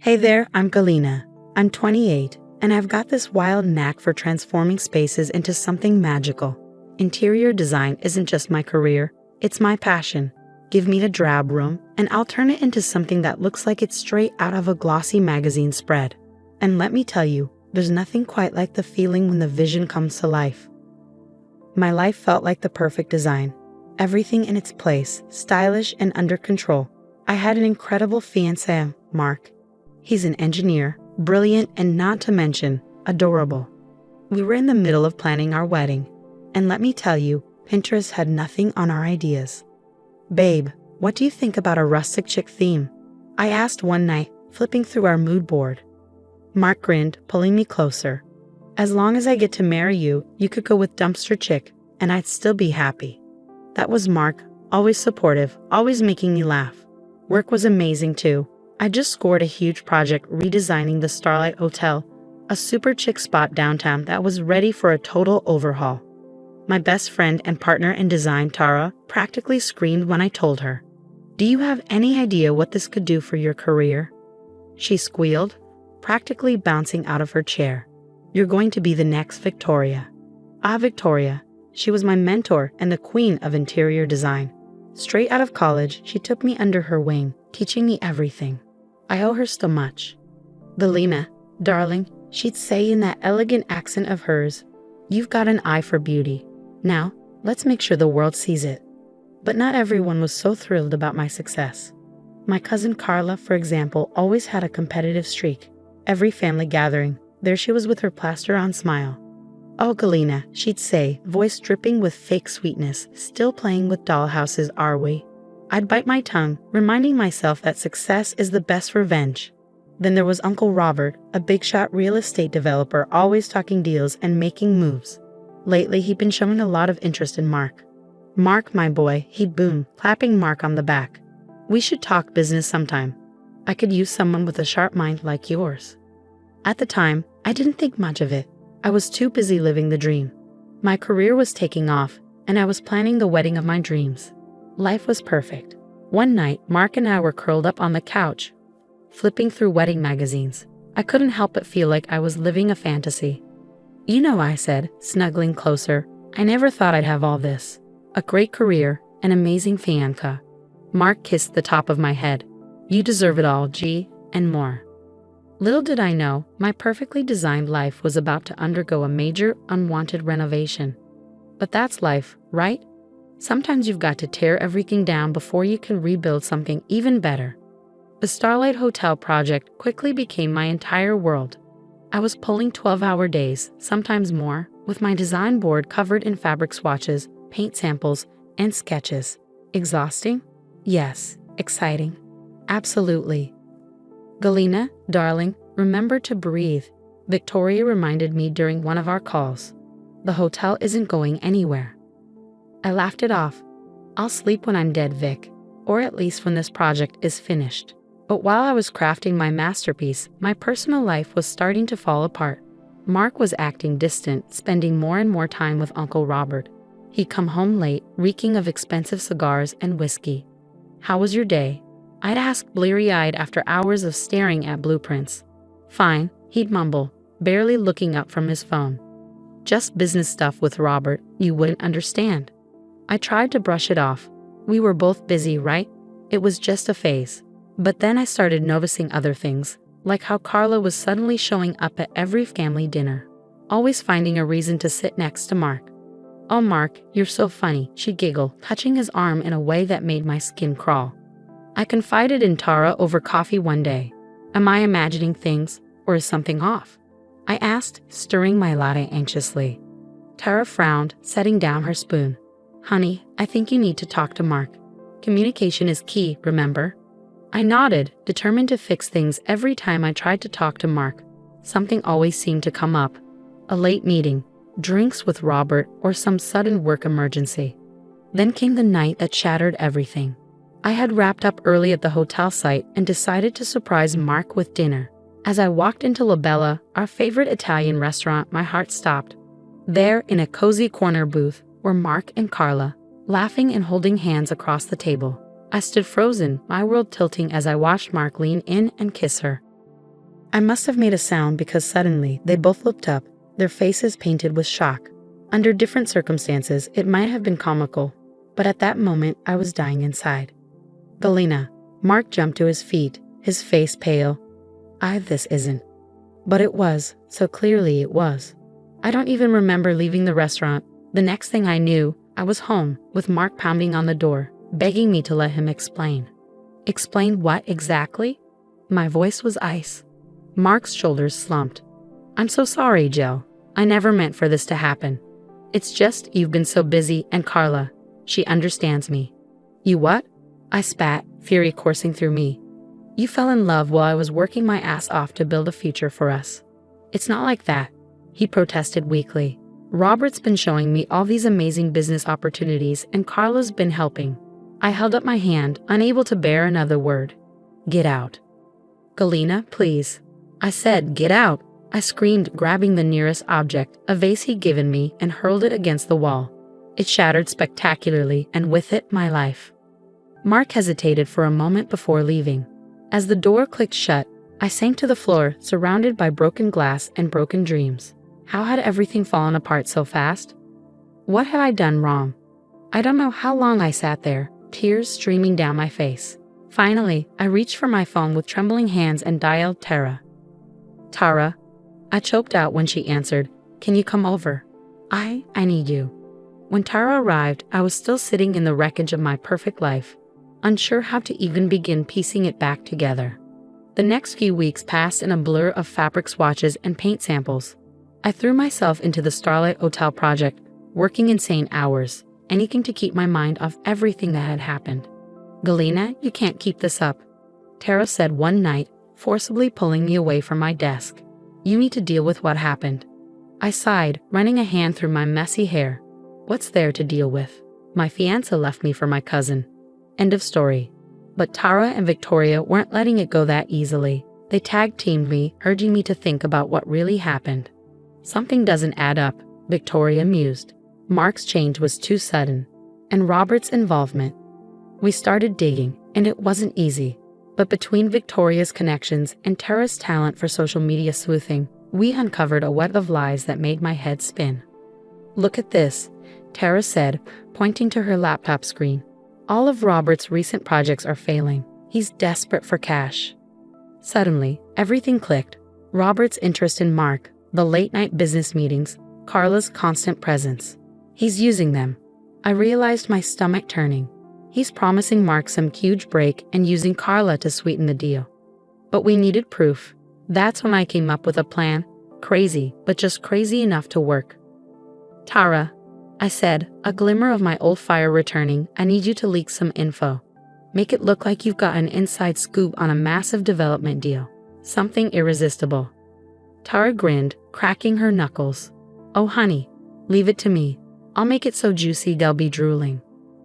Hey there, I'm Galina. I'm 28, and I've got this wild knack for transforming spaces into something magical. Interior design isn't just my career, it's my passion. Give me a drab room, and I'll turn it into something that looks like it's straight out of a glossy magazine spread. And let me tell you, there's nothing quite like the feeling when the vision comes to life. My life felt like the perfect design. Everything in its place, stylish and under control. I had an incredible fiancé, Mark. He's an engineer, brilliant and not to mention, adorable. We were in the middle of planning our wedding. And let me tell you, Pinterest had nothing on our ideas. Babe, what do you think about a rustic chic theme? I asked one night, flipping through our mood board. Mark grinned, pulling me closer. As long as I get to marry you, you could go with dumpster chic, and I'd still be happy. That was Mark, always supportive, always making me laugh. Work was amazing too. I just scored a huge project redesigning the Starlight Hotel, a super chic spot downtown that was ready for a total overhaul. My best friend and partner in design, Tara, practically screamed when I told her, "Do you have any idea what this could do for your career?" She squealed, practically bouncing out of her chair. "You're going to be the next Victoria." Ah, Victoria. She was my mentor and the queen of interior design. Straight out of college, she took me under her wing, teaching me everything. I owe her so much. "Galina, darling," she'd say in that elegant accent of hers, "you've got an eye for beauty. Now, let's make sure the world sees it." But not everyone was so thrilled about my success. My cousin Carla, for example, always had a competitive streak. Every family gathering, there she was with her plaster-on smile. "Oh, Galina," she'd say, voice dripping with fake sweetness, "still playing with dollhouses, are we?" I'd bite my tongue, reminding myself that success is the best revenge. Then there was Uncle Robert, a big-shot real estate developer always talking deals and making moves. Lately, he'd been showing a lot of interest in Mark. "Mark, my boy," he'd boom, clapping Mark on the back. "We should talk business sometime. I could use someone with a sharp mind like yours." At the time, I didn't think much of it. I was too busy living the dream. My career was taking off, and I was planning the wedding of my dreams. Life was perfect. One night, Mark and I were curled up on the couch, flipping through wedding magazines. I couldn't help but feel like I was living a fantasy. "You know," I said, snuggling closer, "I never thought I'd have all this. A great career, an amazing fiancé." Mark kissed the top of my head. "You deserve it all, G, and more." Little did I know, my perfectly designed life was about to undergo a major, unwanted renovation. But that's life, right? Sometimes you've got to tear everything down before you can rebuild something even better. The Starlight Hotel project quickly became my entire world. I was pulling 12-hour days, sometimes more, with my design board covered in fabric swatches, paint samples, and sketches. Exhausting? Yes. Exciting? Absolutely. "Galina, darling, remember to breathe," Victoria reminded me during one of our calls. "The hotel isn't going anywhere." I laughed it off. "I'll sleep when I'm dead, Vic, or at least when this project is finished." But while I was crafting my masterpiece, my personal life was starting to fall apart. Mark was acting distant, spending more and more time with Uncle Robert. He'd come home late, reeking of expensive cigars and whiskey. "How was your day?" I'd ask bleary-eyed after hours of staring at blueprints. "Fine," he'd mumble, barely looking up from his phone. "Just business stuff with Robert, you wouldn't understand." I tried to brush it off. We were both busy, right? It was just a phase. But then I started noticing other things, like how Carla was suddenly showing up at every family dinner, always finding a reason to sit next to Mark. "Oh, Mark, you're so funny," she'd giggle, touching his arm in a way that made my skin crawl. I confided in Tara over coffee one day. "Am I imagining things, or is something off?" I asked, stirring my latte anxiously. Tara frowned, setting down her spoon. "Honey, I think you need to talk to Mark. Communication is key, remember?" I nodded, determined to fix things every time I tried to talk to Mark. Something always seemed to come up. A late meeting, drinks with Robert, or some sudden work emergency. Then came the night that shattered everything. I had wrapped up early at the hotel site and decided to surprise Mark with dinner. As I walked into La Bella, our favorite Italian restaurant, my heart stopped. There, in a cozy corner booth, were Mark and Carla, laughing and holding hands across the table. I stood frozen, my world tilting as I watched Mark lean in and kiss her. I must have made a sound because suddenly they both looked up, their faces painted with shock. Under different circumstances, it might have been comical, but at that moment I was dying inside. Galina. Mark jumped to his feet, his face pale. This isn't. But it was, so clearly it was. I don't even remember leaving the restaurant. The next thing I knew, I was home, with Mark pounding on the door, begging me to let him explain. Explain what exactly? My voice was ice. Mark's shoulders slumped. I'm so sorry, Jill. I never meant for this to happen. It's just you've been so busy, and Carla, she understands me. You what? I spat, fury coursing through me. You fell in love while I was working my ass off to build a future for us. It's not like that, he protested weakly. Robert's been showing me all these amazing business opportunities, and Carla's been helping. I held up my hand, unable to bear another word. Get out. Galina, please. I said, get out. I screamed, grabbing the nearest object, a vase he'd given me, and hurled it against the wall. It shattered spectacularly, and with it, my life. Mark hesitated for a moment before leaving. As the door clicked shut, I sank to the floor, surrounded by broken glass and broken dreams. How had everything fallen apart so fast? What had I done wrong? I don't know how long I sat there, tears streaming down my face. Finally, I reached for my phone with trembling hands and dialed Tara. Tara, I choked out when she answered, can you come over? I need you. When Tara arrived, I was still sitting in the wreckage of my perfect life, unsure how to even begin piecing it back together. The next few weeks passed in a blur of fabric swatches and paint samples. I threw myself into the Starlight Hotel project, working insane hours, anything to keep my mind off everything that had happened. Galina, you can't keep this up, Tara said one night, forcibly pulling me away from my desk. You need to deal with what happened. I sighed, running a hand through my messy hair. What's there to deal with? My fiancé left me for my cousin. End of story. But Tara and Victoria weren't letting it go that easily. They tag-teamed me, urging me to think about what really happened. Something doesn't add up, Victoria mused. Mark's change was too sudden. And Robert's involvement. We started digging, and it wasn't easy. But between Victoria's connections and Tara's talent for social media sleuthing, we uncovered a web of lies that made my head spin. Look at this, Tara said, pointing to her laptop screen. All of Robert's recent projects are failing. He's desperate for cash. Suddenly, everything clicked. Robert's interest in Mark, the late-night business meetings, Carla's constant presence. He's using them. I realized my stomach turning. He's promising Mark some huge break and using Carla to sweeten the deal. But we needed proof. That's when I came up with a plan. Crazy, but just crazy enough to work. Tara, I said, a glimmer of my old fire returning, I need you to leak some info. Make it look like you've got an inside scoop on a massive development deal. Something irresistible. Tara grinned, cracking her knuckles. Oh honey, leave it to me. I'll make it so juicy they'll be drooling.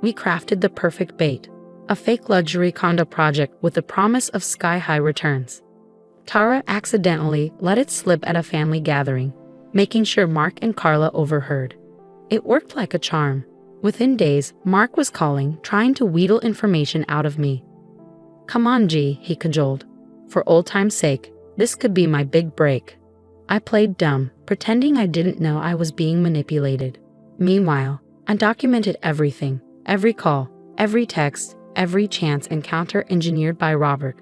We crafted the perfect bait, a fake luxury condo project with the promise of sky-high returns. Tara accidentally let it slip at a family gathering, making sure Mark and Carla overheard. It worked like a charm. Within days, Mark was calling, trying to wheedle information out of me. Come on, G, he cajoled. For old time's sake, this could be my big break. I played dumb, pretending I didn't know I was being manipulated. Meanwhile, I documented everything. Every call, every text, every chance encounter engineered by Robert.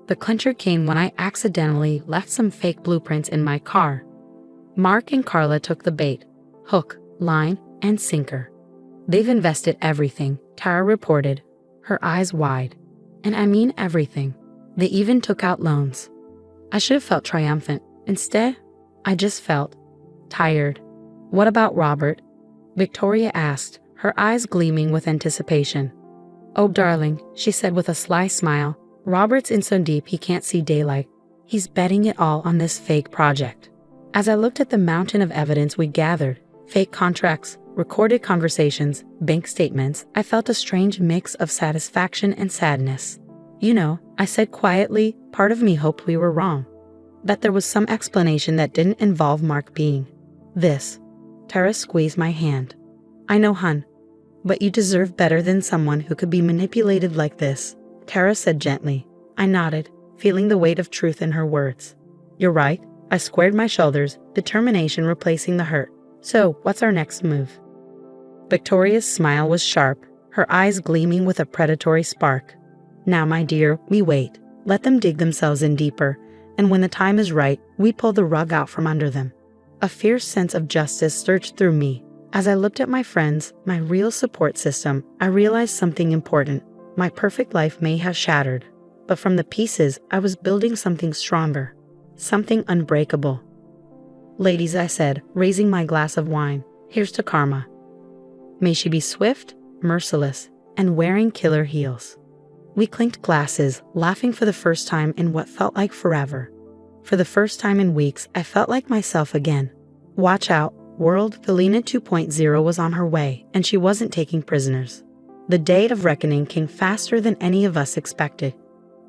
The clincher came when I accidentally left some fake blueprints in my car. Mark and Carla took the bait. Hook, line, and sinker. They've invested everything, Tara reported, her eyes wide. And I mean everything. They even took out loans. I should have felt triumphant. Instead, I just felt tired. What about Robert? Victoria asked, her eyes gleaming with anticipation. Oh, darling, she said with a sly smile, Robert's in so deep he can't see daylight. He's betting it all on this fake project. As I looked at the mountain of evidence we gathered, fake contracts, recorded conversations, bank statements, I felt a strange mix of satisfaction and sadness. You know, I said quietly, part of me hoped we were wrong. That there was some explanation that didn't involve Mark being this. Tara squeezed my hand. I know, hun. But you deserve better than someone who could be manipulated like this, Tara said gently. I nodded, feeling the weight of truth in her words. You're right. I squared my shoulders, determination replacing the hurt. So, what's our next move? Victoria's smile was sharp, her eyes gleaming with a predatory spark. Now, my dear, we wait. Let them dig themselves in deeper, and when the time is right, we pull the rug out from under them. A fierce sense of justice surged through me. As I looked at my friends, my real support system, I realized something important. My perfect life may have shattered, but from the pieces, I was building something stronger, something unbreakable. Ladies, I said, raising my glass of wine, here's to karma. May she be swift, merciless, and wearing killer heels. We clinked glasses, laughing for the first time in what felt like forever. For the first time in weeks, I felt like myself again. Watch out, world, Felina 2.0 was on her way, and she wasn't taking prisoners. The day of reckoning came faster than any of us expected.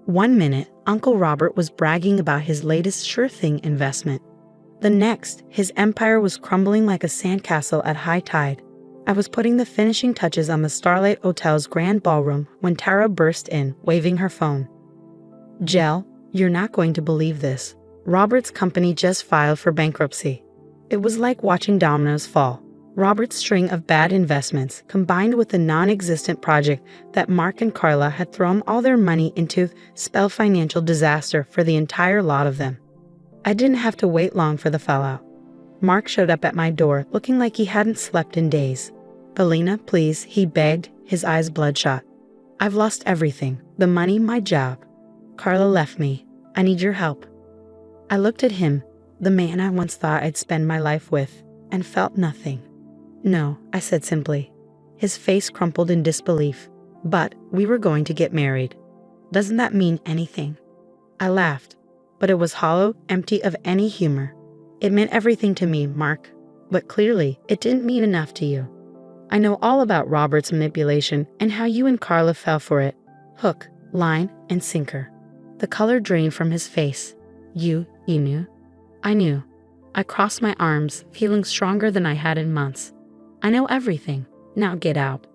One minute, Uncle Robert was bragging about his latest sure-thing investment. The next, his empire was crumbling like a sandcastle at high tide. I was putting the finishing touches on the Starlight Hotel's grand ballroom when Tara burst in, waving her phone. Jell, you're not going to believe this. Robert's company just filed for bankruptcy. It was like watching dominoes fall. Robert's string of bad investments, combined with the non-existent project that Mark and Carla had thrown all their money into, spelled financial disaster for the entire lot of them. I didn't have to wait long for the fallout. Mark showed up at my door, looking like he hadn't slept in days. Felina, please, he begged, his eyes bloodshot. I've lost everything, the money, my job. Carla left me. I need your help. I looked at him, the man I once thought I'd spend my life with, and felt nothing. No, I said simply. His face crumpled in disbelief. But we were going to get married. Doesn't that mean anything? I laughed, but it was hollow, empty of any humor. It meant everything to me, Mark, but clearly it didn't mean enough to you. I know all about Robert's manipulation and how you and Carla fell for it. Hook, line, and sinker. The color drained from his face. You knew? I knew. I crossed my arms, feeling stronger than I had in months. I know everything. Now get out.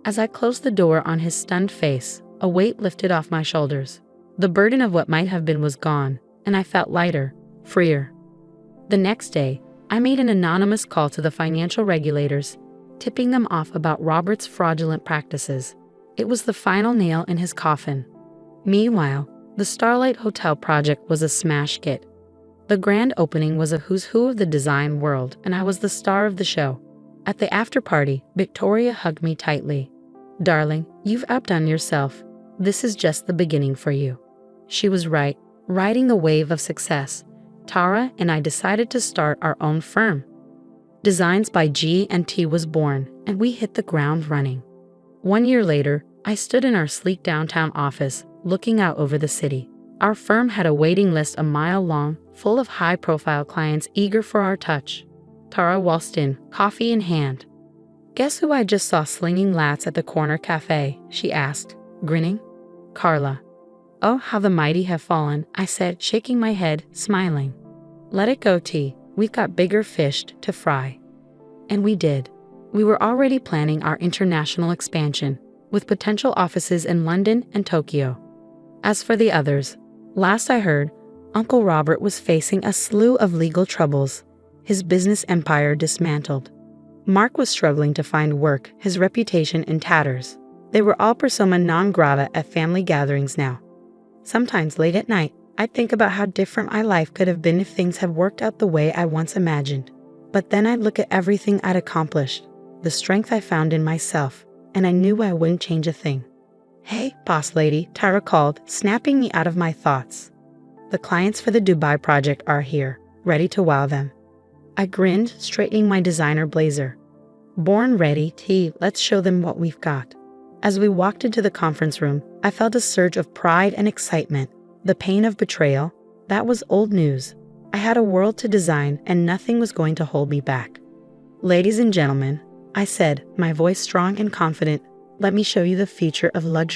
As I closed the door on his stunned face, a weight lifted off my shoulders. The burden of what might have been was gone, and I felt lighter, freer. The next day, I made an anonymous call to the financial regulators, tipping them off about Robert's fraudulent practices. It was the final nail in his coffin. Meanwhile, the Starlight Hotel project was a smash hit. The grand opening was a who's who of the design world, and I was the star of the show. At the after-party, Victoria hugged me tightly. Darling, you've outdone yourself. This is just the beginning for you. She was right. Riding the wave of success, Tara and I decided to start our own firm. Designs by G&T was born, and we hit the ground running. 1 year later, I stood in our sleek downtown office, looking out over the city. Our firm had a waiting list a mile long, full of high-profile clients eager for our touch. Tara waltzed in, coffee in hand. Guess who I just saw slinging lats at the corner cafe? She asked, grinning. Carla. Oh, how the mighty have fallen, I said, shaking my head, smiling. Let it go, T. We've got bigger fish to fry. And we did. We were already planning our international expansion, with potential offices in London and Tokyo. As for the others, last I heard, Uncle Robert was facing a slew of legal troubles, his business empire dismantled. Mark was struggling to find work, his reputation in tatters. They were all persona non grata at family gatherings now. Sometimes late at night, I think about how different my life could have been if things had worked out the way I once imagined. But then I'd look at everything I'd accomplished, the strength I found in myself, and I knew I wouldn't change a thing. Hey, boss lady, Tara called, snapping me out of my thoughts. The clients for the Dubai project are here, ready to wow them. I grinned, straightening my designer blazer. Born ready, T, let's show them what we've got. As we walked into the conference room, I felt a surge of pride and excitement. The pain of betrayal, that was old news. I had a world to design, and nothing was going to hold me back. Ladies and gentlemen, I said, my voice strong and confident, let me show you the future of luxury.